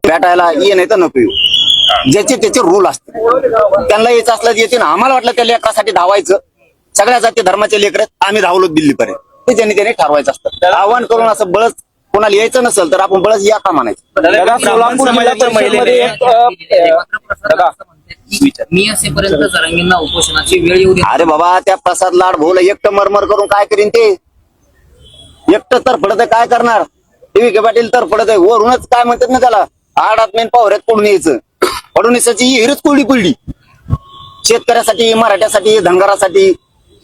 भेटायला ये नाही तर नको येऊ, ज्याचे त्याचे रूल असते. त्यांना यायचं असलं येते ना. आम्हाला वाटलं त्या लेकरासाठी धावायचं, सगळ्या जाती धर्माचे लेकर आम्ही धावलो दिल्लीपर्यंत, ते त्यांनी ठरवायचं असतं. आव्हान करून असं बळच कोणाला यायचं नसेल तर आपण बळच या का म्हणायचं. सोलापूर जिल्हा परिषदेमध्ये मी असेपर्यंत जरांगींना उपोषणाची वेळ येऊ दे. अरे बाबा, त्या प्रसाद लाड भाऊला एकटं मरमर करून काय करीन ते? एकटं तर पडत आहे, काय करणार? टीव्ही पाटील तर पडत आहे, वरूनच काय म्हणतात ना त्याला, आडात मेन पावऱ्यात पडून यायचं. फडणवीसाची हिरच कोरडी पडली शेतकऱ्यासाठी, मराठ्यासाठी, धनगरासाठी.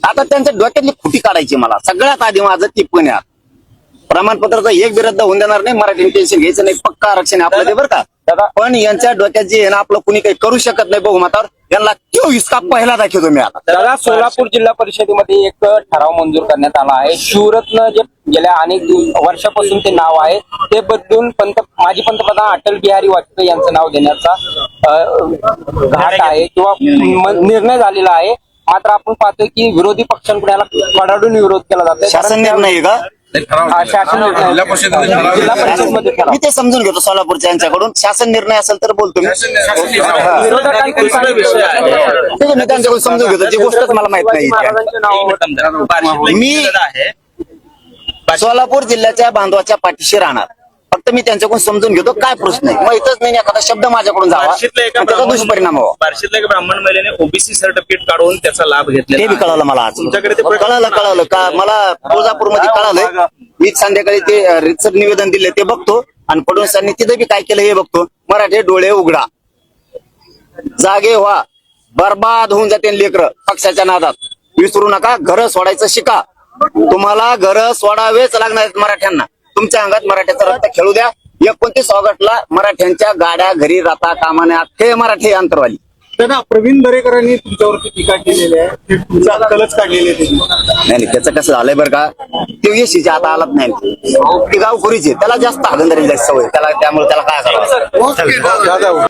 आता त्यांच्या डोक्यातली खुटी काढायची. मला सगळ्यात आधी माझं टिप्पणी आहे, प्रमाणपत्राचं एक विरुद्ध होऊन देणार नाही, मराठी टेन्शन घ्यायचं नाही, पक्का आरक्षण आहे आपलं ते बरं का. पण यांच्या डोक्यात जे आहे ना, आपलं कुणी काही करू शकत नाही बहुमतावर, यांना क्यों हिसका पहिला दाखवतो मी आता. दादा, सोलापूर जिल्हा परिषदेमध्ये एक ठराव मंजूर करण्यात आला आहे. शिवरत्न जे गेल्या अनेक वर्षापासून ते नाव आहे ते बदलून माजी पंतप्रधान अटल बिहारी वाजपेयी यांचं नाव देण्याचा घाट आहे किंवा निर्णय झालेला आहे. मात्र आपण पाहतोय की विरोधी पक्षांकडून याला कडाडून विरोध केला जातोय. शासन निर्णय आहे का? शासन जिल्हा परिषदेमध्ये मी ते समजून घेतो सोलापूरच्या यांच्याकडून. शासन निर्णय असेल तर बोलतो मी, त्यांच्याकडून समजून घेतो. जी गोष्टच मला माहित नाही. मी सोलापूर जिल्ह्याच्या बांधवाच्या पाठीशी राहणार, फक्त मी त्यांच्याकडून समजून घेतो काय प्रश्न आहे. मग इथंच नाही एखादा शब्द माझ्याकडून जावा त्याचा दुष्परिणाम व्हावा. बार्शीतल्या एका ब्राह्मण महिलेने ओबीसी सर्टिफिकेट काढून त्याचा लाभ घेतला. ते बी कळालं मला आज. तुमच्याकडे ते कळालं का मला तुळजापूरमध्ये कळालंय. मी संध्याकाळी ते रितसर निवेदन दिले ते बघतो, आणि फडणवीसांनी तिथे बी काय केलं हे बघतो. मराठे डोळे उघडा, जागे व्हा, बर्बाद होऊन जाते लेकर पक्षाच्या नादात. विसरू नका, घर सोडायचं शिका. तुम्हाला घर सोडावेच लागणार आहेत मराठ्यांना. तुमच्या अंगात मराठ्याचा रक्त खेळू द्या. 29 ऑगस्टला मराठ्यांच्या गाड्या घरी राहता कामाने अख्खे मराठी अंतरवाली. त्यांना प्रवीण दरेकरांनी तुमच्यावरती टीका केलेली आहे, तुमचा अक्कलच काढलेली आहे. नाही, त्याचं कसं झालंय बरं का, ते यशीच्या आता आलाच नाही. ते गावखोरीचे, त्याला जास्त हागंदारी जास्त सवय त्याला, त्यामुळे त्याला काय करावं.